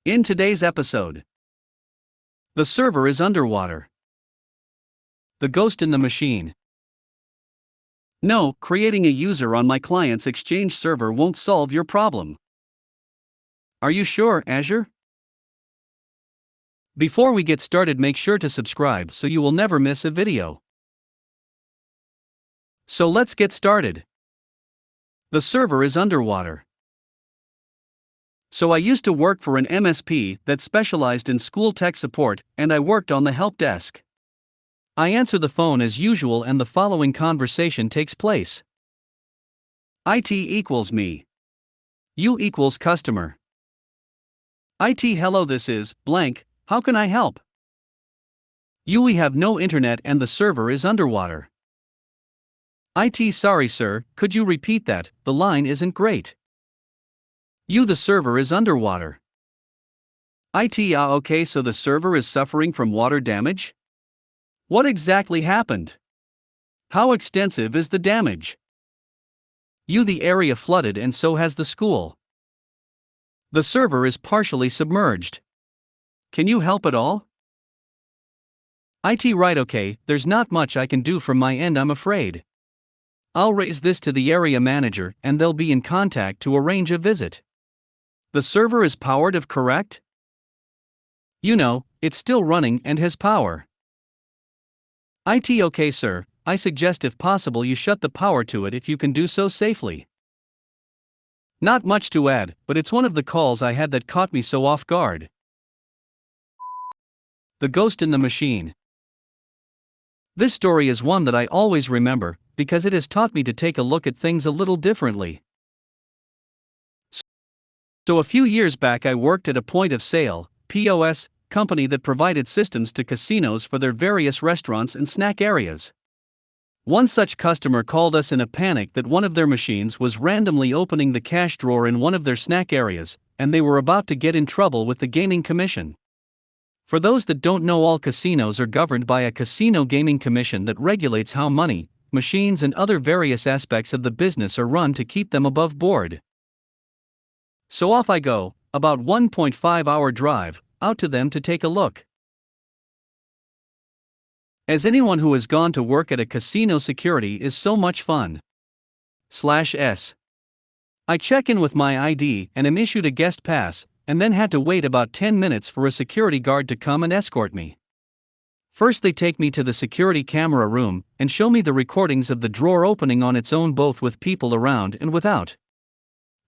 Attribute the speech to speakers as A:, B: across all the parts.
A: In today's episode, the server is underwater. The ghost in the machine. No, creating a user on my client's Exchange server won't solve your problem. Are you sure, Azure? Before we get started, make sure to subscribe so you will never miss a video. So let's get started. The server is underwater. So I used to work for an MSP that specialized in school tech support, and I worked on the help desk. I answer the phone as usual and the following conversation takes place. IT equals me. U equals customer. IT, hello, this is blank, how can I help? U, we have no internet and the server is underwater. IT, sorry sir, could you repeat that, the line isn't great. U, the server is underwater. IT, okay, so the server is suffering from water damage? What exactly happened? How extensive is the damage? U, the area flooded and so has the school. The server is partially submerged. Can you help at all? IT, right, okay, there's not much I can do from my end, I'm afraid. I'll raise this to the area manager and they'll be in contact to arrange a visit. The server is powered, if correct? You know, it's still running and has power. IT, okay sir, I suggest if possible you shut the power to it if you can do so safely. Not much to add, but it's one of the calls I had that caught me so off guard. The ghost in the machine. This story is one that I always remember, because it has taught me to take a look at things a little differently. So a few years back I worked at a point of sale, POS, company that provided systems to casinos for their various restaurants and snack areas. One such customer called us in a panic that one of their machines was randomly opening the cash drawer in one of their snack areas, and they were about to get in trouble with the Gaming Commission. For those that don't know, all casinos are governed by a Casino Gaming Commission that regulates how money, machines and other various aspects of the business are run to keep them above board. So off I go, about 1.5-hour drive, out to them to take a look. As anyone who has gone to work at a casino, security is so much fun. /S. I check in with my ID and am issued a guest pass, and then had to wait about 10 minutes for a security guard to come and escort me. First they take me to the security camera room and show me the recordings of the drawer opening on its own, both with people around and without.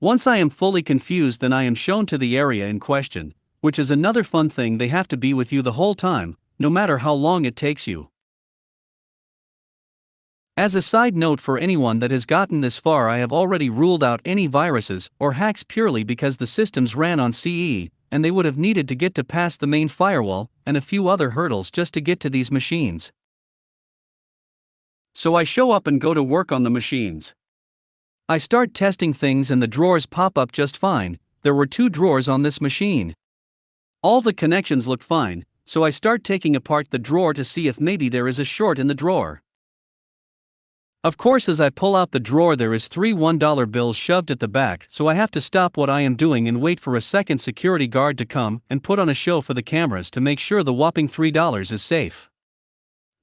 A: Once I am fully confused, then I am shown to the area in question, which is another fun thing. They have to be with you the whole time, no matter how long it takes you. As a side note, for anyone that has gotten this far, I have already ruled out any viruses or hacks purely because the systems ran on CE, and they would have needed to get to past the main firewall and a few other hurdles just to get to these machines. So I show up and go to work on the machines. I start testing things and the drawers pop up just fine. There were 2 drawers on this machine. All the connections look fine, so I start taking apart the drawer to see if maybe there is a short in the drawer. Of course, as I pull out the drawer, there is 3 $1 bills shoved at the back, so I have to stop what I am doing and wait for a second security guard to come and put on a show for the cameras to make sure the whopping $3 is safe.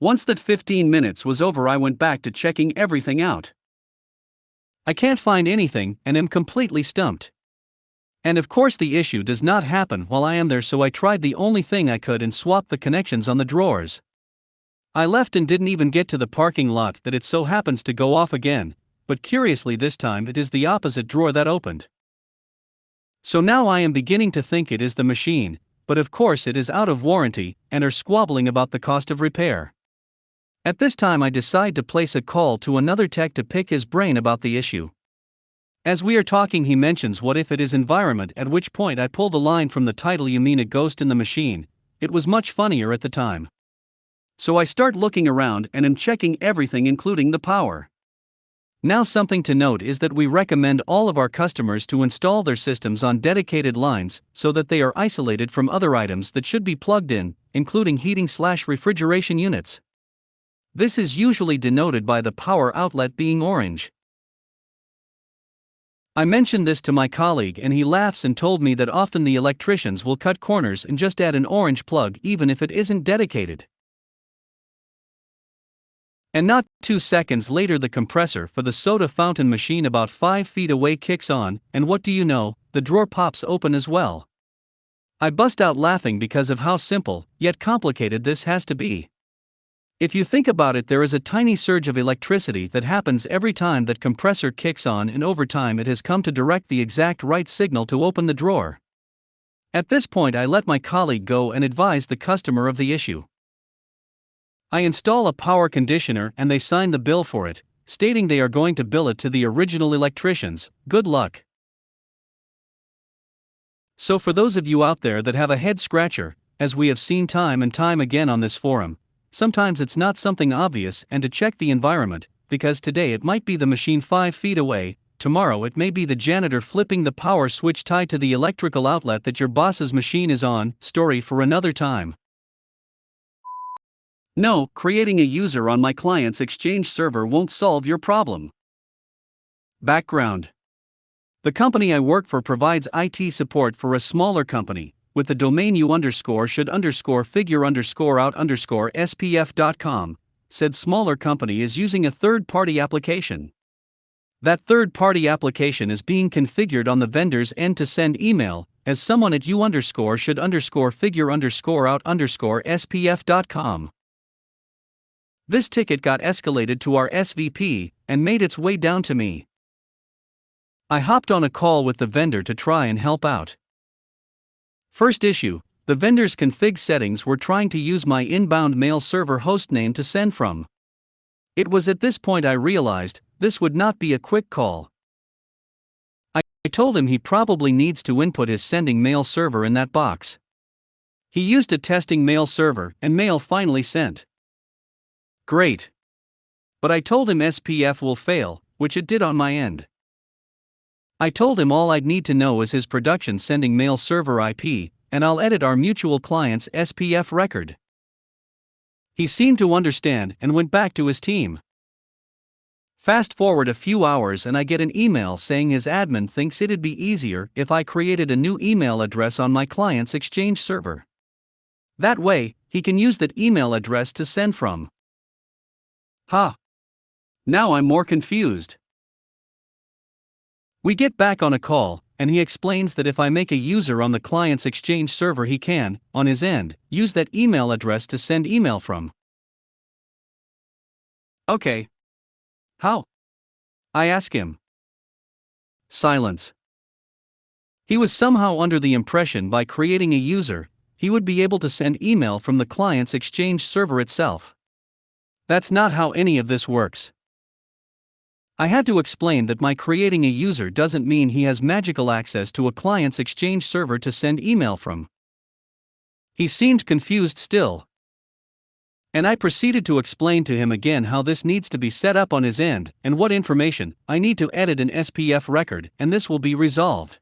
A: Once that 15 minutes was over, I went back to checking everything out. I can't find anything and am completely stumped. And of course the issue does not happen while I am there, so I tried the only thing I could and swapped the connections on the drawers. I left and didn't even get to the parking lot that it so happens to go off again, but curiously this time it is the opposite drawer that opened. So now I am beginning to think it is the machine, but of course it is out of warranty and are squabbling about the cost of repair. At this time I decide to place a call to another tech to pick his brain about the issue. As we are talking, he mentions what if it is environment, at which point I pull the line from the title, "You mean a ghost in the machine?" It was much funnier at the time. So I start looking around and am checking everything, including the power. Now something to note is that we recommend all of our customers to install their systems on dedicated lines so that they are isolated from other items that should be plugged in, including heating/refrigeration units. This is usually denoted by the power outlet being orange. I mentioned this to my colleague and he laughs and told me that often the electricians will cut corners and just add an orange plug even if it isn't dedicated. And not 2 seconds later the compressor for the soda fountain machine about 5 feet away kicks on, and what do you know, the drawer pops open as well. I bust out laughing because of how simple, yet complicated this has to be. If you think about it, there is a tiny surge of electricity that happens every time that compressor kicks on, and over time it has come to direct the exact right signal to open the drawer. At this point I let my colleague go and advise the customer of the issue. I install a power conditioner and they sign the bill for it, stating they are going to bill it to the original electricians. Good luck. So for those of you out there that have a head scratcher, as we have seen time and time again on this forum, sometimes it's not something obvious and to check the environment, because today it might be the machine 5 feet away, tomorrow it may be the janitor flipping the power switch tied to the electrical outlet that your boss's machine is on. Story for another time. No, creating a user on my client's Exchange server won't solve your problem. Background: the company I work for provides IT support for a smaller company, with the domain u_should_figure_out_spf.com. Said smaller company is using a third-party application. That third-party application is being configured on the vendor's end to send email, as someone at u_should_figure_out_spf.com. This ticket got escalated to our SVP and made its way down to me. I hopped on a call with the vendor to try and help out. First issue: the vendor's config settings were trying to use my inbound mail server hostname to send from. It was at this point I realized this would not be a quick call. I told him he probably needs to input his sending mail server in that box. He used a testing mail server and mail finally sent. Great. But I told him SPF will fail, which it did on my end. I told him all I'd need to know is his production sending mail server IP, and I'll edit our mutual client's SPF record. He seemed to understand and went back to his team. Fast forward a few hours and I get an email saying his admin thinks it'd be easier if I created a new email address on my client's Exchange server. That way, he can use that email address to send from. Ha! Now I'm more confused. We get back on a call, and he explains that if I make a user on the client's Exchange server, he can, on his end, use that email address to send email from. Okay. How? I ask him. Silence. He was somehow under the impression by creating a user, he would be able to send email from the client's Exchange server itself. That's not how any of this works. I had to explain that my creating a user doesn't mean he has magical access to a client's Exchange server to send email from. He seemed confused still. And I proceeded to explain to him again how this needs to be set up on his end, and what information I need to edit an SPF record, and this will be resolved.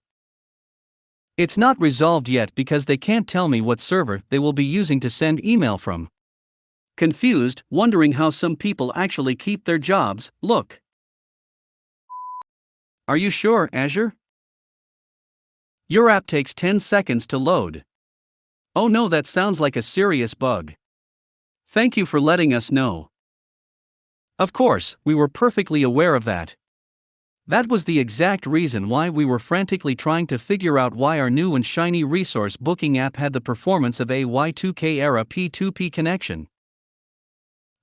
A: It's not resolved yet because they can't tell me what server they will be using to send email from. Confused, wondering how some people actually keep their jobs. Look. Are you sure, Azure? Your app takes 10 seconds to load. Oh no, that sounds like a serious bug. Thank you for letting us know. Of course, we were perfectly aware of that. That was the exact reason why we were frantically trying to figure out why our new and shiny resource booking app had the performance of a Y2K era P2P connection.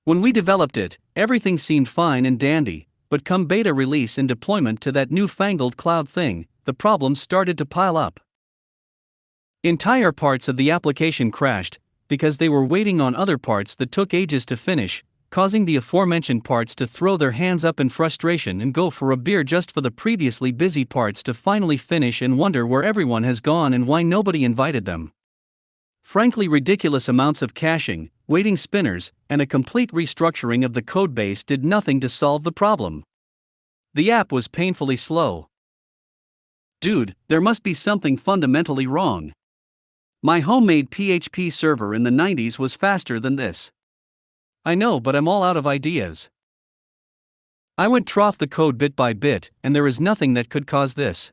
A: When we developed it, everything seemed fine and dandy, but come beta release and deployment to that newfangled cloud thing, the problems started to pile up. Entire parts of the application crashed, because they were waiting on other parts that took ages to finish, causing the aforementioned parts to throw their hands up in frustration and go for a beer just for the previously busy parts to finally finish and wonder where everyone has gone and why nobody invited them. Frankly, ridiculous amounts of caching, waiting spinners, and a complete restructuring of the codebase did nothing to solve the problem. The app was painfully slow. Dude, there must be something fundamentally wrong. My homemade PHP server in the 90s was faster than this. I know, but I'm all out of ideas. I went through the code bit by bit, and there is nothing that could cause this.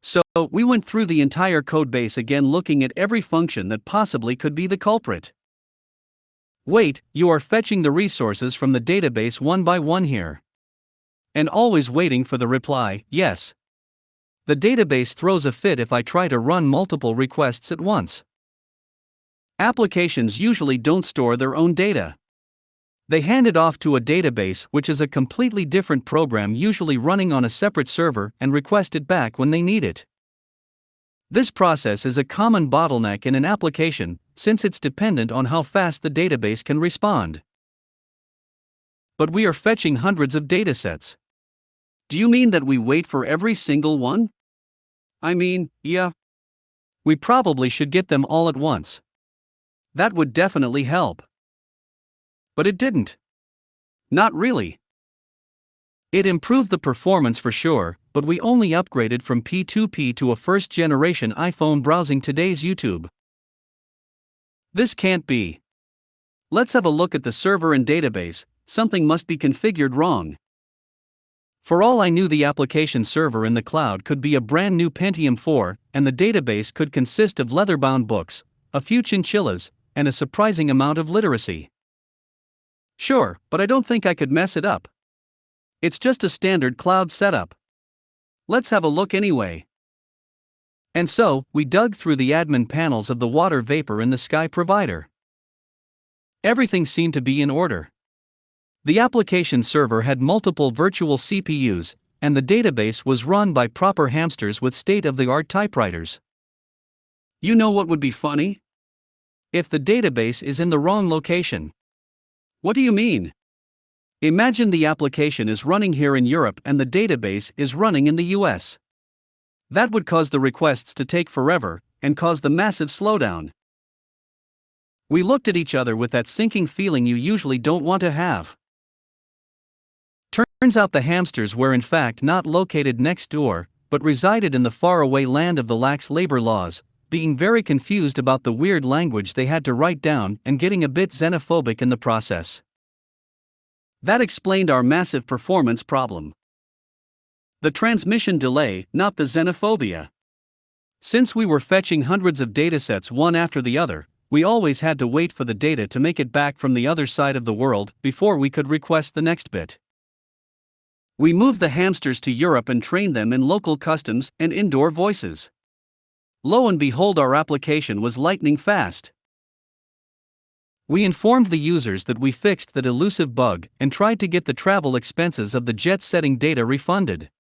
A: So, we went through the entire codebase again, looking at every function that possibly could be the culprit. Wait, you are fetching the resources from the database one by one here. And always waiting for the reply, yes. The database throws a fit if I try to run multiple requests at once. Applications usually don't store their own data. They hand it off to a database, which is a completely different program, usually running on a separate server, and request it back when they need it. This process is a common bottleneck in an application, since it's dependent on how fast the database can respond. But we are fetching hundreds of datasets. Do you mean that we wait for every single one? I mean, yeah. We probably should get them all at once. That would definitely help. But it didn't. Not really. It improved the performance for sure, but we only upgraded from P2P to a first-generation iPhone browsing today's YouTube. This can't be. Let's have a look at the server and database. Something must be configured wrong. For all I knew, the application server in the cloud could be a brand new Pentium 4, and the database could consist of leather-bound books, a few chinchillas, and a surprising amount of literacy. Sure, but I don't think I could mess it up. It's just a standard cloud setup. Let's have a look anyway. And so, we dug through the admin panels of the water vapor in the Sky provider. Everything seemed to be in order. The application server had multiple virtual CPUs, and the database was run by proper hamsters with state-of-the-art typewriters. You know what would be funny? If the database is in the wrong location. What do you mean? Imagine the application is running here in Europe and the database is running in the US. That would cause the requests to take forever, and cause the massive slowdown. We looked at each other with that sinking feeling you usually don't want to have. Turns out the hamsters were in fact not located next door, but resided in the faraway land of the lax labor laws, being very confused about the weird language they had to write down and getting a bit xenophobic in the process. That explained our massive performance problem. The transmission delay, not the xenophobia. Since we were fetching hundreds of datasets one after the other, we always had to wait for the data to make it back from the other side of the world before we could request the next bit. We moved the hamsters to Europe and trained them in local customs and indoor voices. Lo and behold, our application was lightning fast. We informed the users that we fixed that elusive bug and tried to get the travel expenses of the jet-setting data refunded.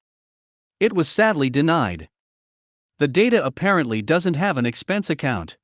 A: It was sadly denied. The data apparently doesn't have an expense account.